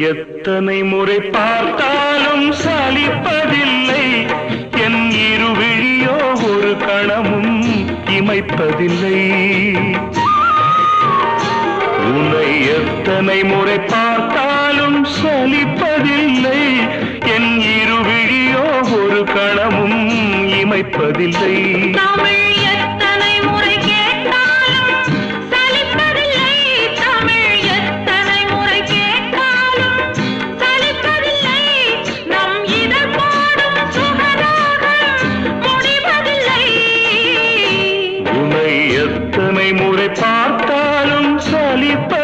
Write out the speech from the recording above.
எத்தனை முறை பார்த்தாலும் சலிப்பதில்லை என் இருவிழியோ ஒரு கணமும் இமைப்பதில்லை உன்னை எத்தனை முறை பார்த்தாலும் சலிப்பதில்லை என் இருவிழியோ ஒரு கணமும் இமைப்பதில்லை எத்தனை முறை பார்த்தாலும் சலிப்பதில்லை